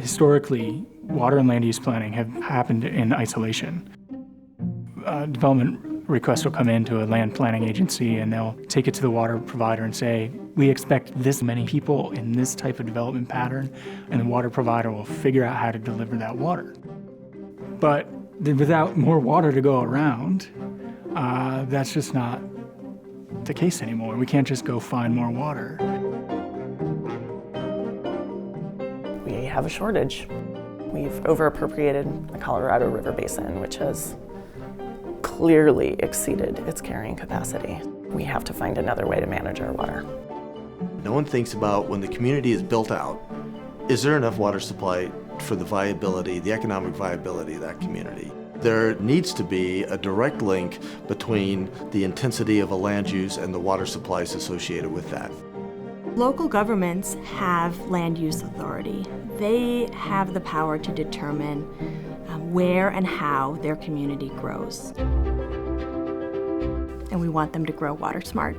Historically, water and land use planning have happened in isolation. Development requests will come into a land planning agency and they'll take it to the water provider and say, we expect this many people in this type of development pattern, and the water provider will figure out how to deliver that water. But without more water to go around, that's just not the case anymore. We can't just go find more water. We have a shortage. We've overappropriated the Colorado River Basin, which has clearly exceeded its carrying capacity. We have to find another way to manage our water. No one thinks about when the community is built out, is there enough water supply for the viability, the economic viability of that community? There needs to be a direct link between the intensity of a land use and the water supplies associated with that. Local governments have land use authority. They have the power to determine where and how their community grows. And we want them to grow water smart.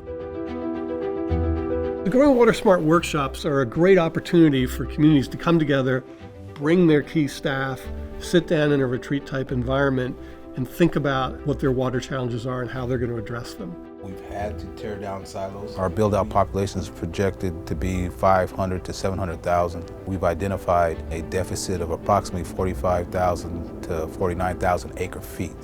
The Growing Water Smart workshops are a great opportunity for communities to come together, bring their key staff, sit down in a retreat type environment, and think about what their water challenges are and how they're going to address them. We've had to tear down silos. Our build-out population is projected to be 500 to 700,000. We've identified a deficit of approximately 45,000 to 49,000 acre feet.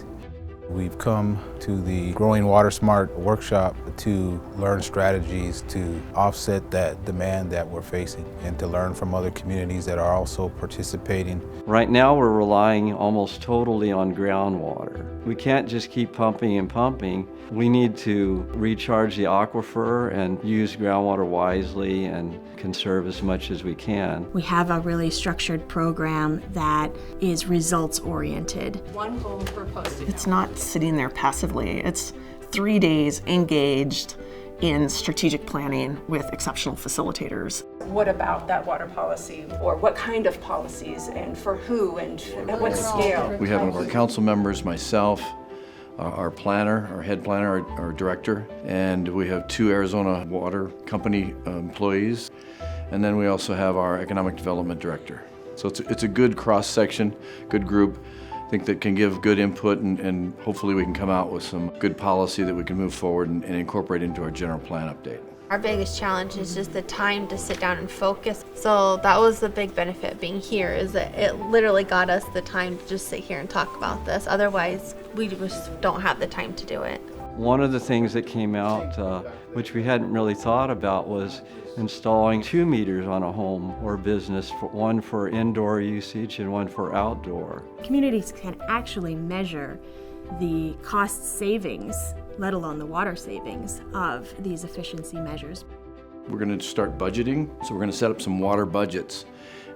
We've come to the Growing Water Smart workshop to learn strategies to offset that demand that we're facing and to learn from other communities that are also participating. Right now we're relying almost totally on groundwater. We can't just keep pumping and pumping. We need to recharge the aquifer and use groundwater wisely and conserve as much as we can. We have a really structured program that is results-oriented. One goal per posting. It's not sitting there passively. It's 3 days engaged in strategic planning with exceptional facilitators. What about that water policy, or what kind of policies, and for who, and at what scale? We have one of our council members, myself, our planner, our head planner, our director, and we have 2 Arizona Water Company employees, and then we also have our economic development director. So it's a good cross-section, good group, I think, that can give good input, and hopefully we can come out with some good policy that we can move forward and incorporate into our general plan update. Our biggest challenge is just the time to sit down and focus. So that was the big benefit being here, is that it literally got us the time to just sit here and talk about this. Otherwise, we just don't have the time to do it. One of the things that came out, which we hadn't really thought about, was installing 2 meters on a home or business, one for indoor usage and one for outdoor. Communities can actually measure the cost savings, let alone the water savings, of these efficiency measures. We're going to start budgeting, so we're going to set up some water budgets,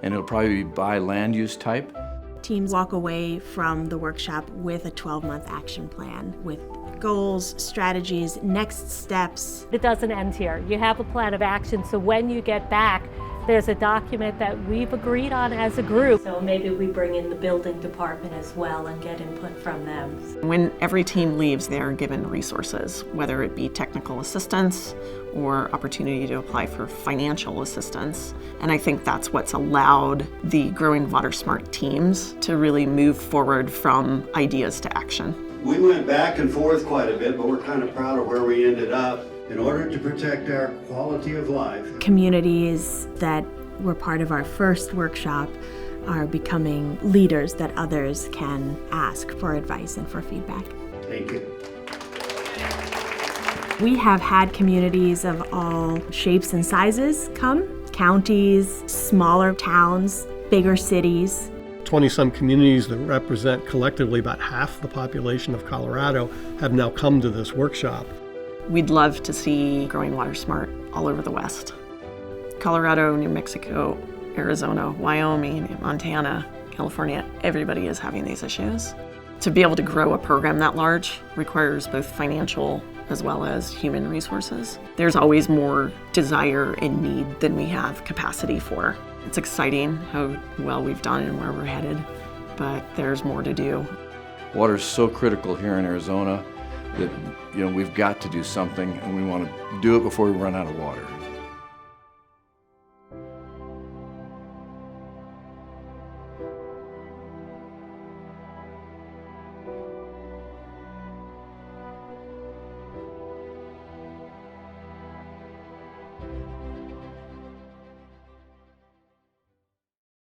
and it'll probably be by land use type. Teams walk away from the workshop with a 12-month action plan with goals, strategies, next steps. It doesn't end here. You have a plan of action, so when you get back, there's a document that we've agreed on as a group. So maybe we bring in the building department as well and get input from them. When every team leaves, they're given resources, whether it be technical assistance or opportunity to apply for financial assistance. And I think that's what's allowed the Growing Water Smart teams to really move forward from ideas to action. We went back and forth quite a bit, but we're kind of proud of where we ended up. In order to protect our quality of life. Communities that were part of our first workshop are becoming leaders that others can ask for advice and for feedback. Thank you. We have had communities of all shapes and sizes come, counties, smaller towns, bigger cities. 20-some communities that represent collectively about half the population of Colorado have now come to this workshop. We'd love to see Growing Water Smart all over the West. Colorado, New Mexico, Arizona, Wyoming, Montana, California, everybody is having these issues. To be able to grow a program that large requires both financial as well as human resources. There's always more desire and need than we have capacity for. It's exciting how well we've done and where we're headed, but there's more to do. Water is so critical here in Arizona that we've got to do something, and we want to do it before we run out of water.